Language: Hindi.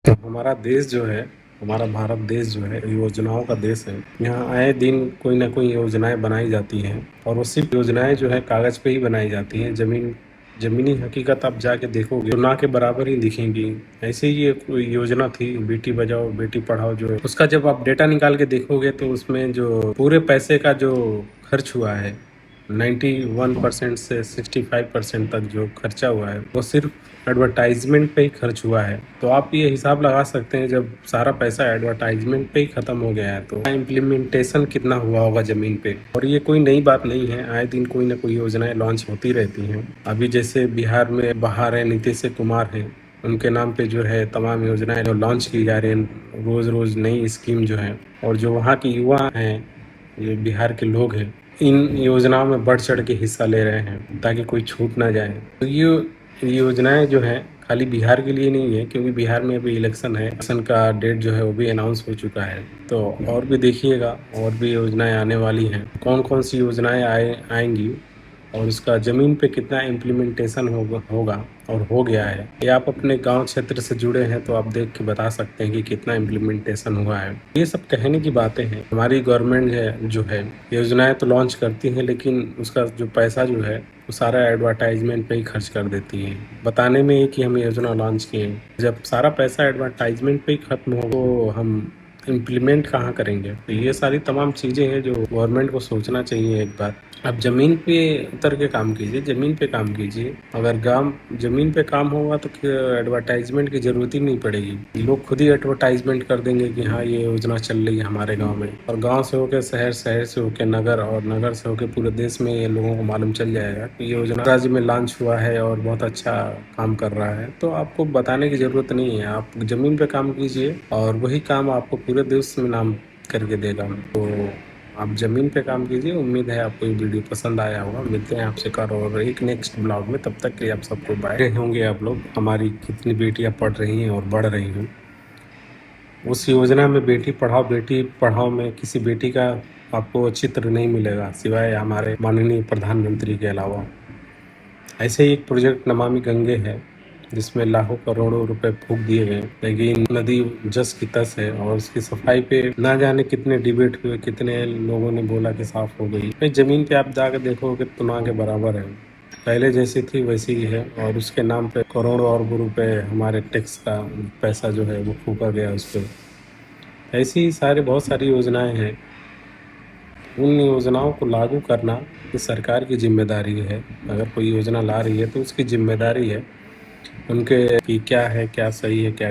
तो हमारा देश जो है, हमारा भारत देश जो है, योजनाओं का देश है। यहाँ आए दिन कोई ना कोई योजनाएँ बनाई जाती हैं और वो सिर्फ़ योजनाएँ जो है कागज़ पे ही बनाई जाती हैं। ज़मीनी हकीकत आप जाके देखोगे तो ना के बराबर ही दिखेंगी। ऐसे ही एक कोई योजना थी बेटी बचाओ बेटी पढ़ाओ जो है, उसका जब आप डेटा निकाल के देखोगे तो उसमें जो पूरे पैसे का जो खर्च हुआ है 91% से 65% तक जो खर्चा हुआ है वो सिर्फ एडवर्टाइजमेंट पे ही खर्च हुआ है। तो आप ये हिसाब लगा सकते हैं जब सारा पैसा एडवर्टाइजमेंट पे ही खत्म हो गया है तो इम्प्लीमेंटेशन कितना हुआ होगा जमीन पे। और ये कोई नई बात नहीं है, आए दिन कोई ना कोई योजनाएं लॉन्च होती रहती हैं। अभी जैसे बिहार में बहार है, नीतीश कुमार है, उनके नाम पे जो है तमाम योजनाएं जो लॉन्च की जा रही हैं, रोज रोज नई स्कीम जो है। और जो वहाँ के युवा हैं, ये बिहार के लोग हैं, इन योजनाओं में बढ़ चढ़ के हिस्सा ले रहे हैं ताकि कोई छूट ना जाए। तो ये योजनाएं जो है खाली बिहार के लिए नहीं है, क्योंकि बिहार में अभी इलेक्शन है, इलेक्शन का डेट जो है वो भी अनाउंस हो चुका है। तो और भी देखिएगा, और भी योजनाएं आने वाली हैं। कौन कौन सी योजनाएं आएंगी और उसका ज़मीन पे कितना इम्प्लीमेंटेशन होगा और हो गया है, ये आप अपने गांव क्षेत्र से जुड़े हैं तो आप देख के बता सकते हैं कि कितना इम्प्लीमेंटेशन हुआ है। ये सब कहने की बातें हैं। हमारी गवर्नमेंट है जो है योजनाएं तो लॉन्च करती हैं, लेकिन उसका जो पैसा जो है वो सारा एडवर्टाइजमेंट पे ही खर्च कर देती है, बताने में ही कि हम योजना लॉन्च किए। जब सारा पैसा एडवर्टाइजमेंट पे ही खत्म हो तो हम इम्प्लीमेंट कहाँ करेंगे। तो ये सारी तमाम चीज़ें हैं जो गवर्नमेंट को सोचना चाहिए एक बार। आप ज़मीन पे उतर के काम कीजिए, ज़मीन पे काम कीजिए। अगर गाँव ज़मीन पे काम होगा तो एडवर्टाइजमेंट की ज़रूरत ही नहीं पड़ेगी। लोग खुद ही एडवर्टाइजमेंट कर देंगे कि हाँ ये योजना चल रही है हमारे गांव में। और गांव से होकर शहर, शहर से होकर नगर, और नगर से होकर पूरे देश में ये लोगों को मालूम चल जाएगा कि ये योजना राज्य में लॉन्च हुआ है और बहुत अच्छा काम कर रहा है। तो आपको बताने की ज़रूरत नहीं है, आप ज़मीन पे काम कीजिए और वही काम आपको पूरे देश में नाम करके देगा। तो आप ज़मीन पे काम कीजिए। उम्मीद है आपको ये वीडियो पसंद आया होगा। मिलते हैं आपसे कल और एक नेक्स्ट ब्लॉग में। तब तक के लिए आप सबको बाय होंगे। आप लोग, हमारी कितनी बेटियां पढ़ रही हैं और बढ़ रही हैं। उस योजना में बेटी पढ़ाओ में किसी बेटी का आपको चित्र नहीं मिलेगा सिवाय हमारे माननीय प्रधानमंत्री के अलावा। ऐसे ही एक प्रोजेक्ट नमामि गंगे है जिसमें लाखों करोड़ों रुपए फूंक दिए गए, लेकिन नदी जस की तस है और उसकी सफाई पे ना जाने कितने डिबेट हुए, कितने लोगों ने बोला कि साफ हो गई। भाई जमीन पे आप जाकर देखोगे तो ना के बराबर है, पहले जैसी थी वैसी ही है। और उसके नाम पे करोड़ों अरबों रुपए हमारे टैक्स का पैसा जो है वो फूका गया उस पर। ऐसी ही बहुत सारी योजनाएं हैं। उन योजनाओं को लागू करना ये सरकार की जिम्मेदारी है। अगर कोई योजना ला रही है तो उसकी जिम्मेदारी है उनके कि क्या है, क्या सही है, क्या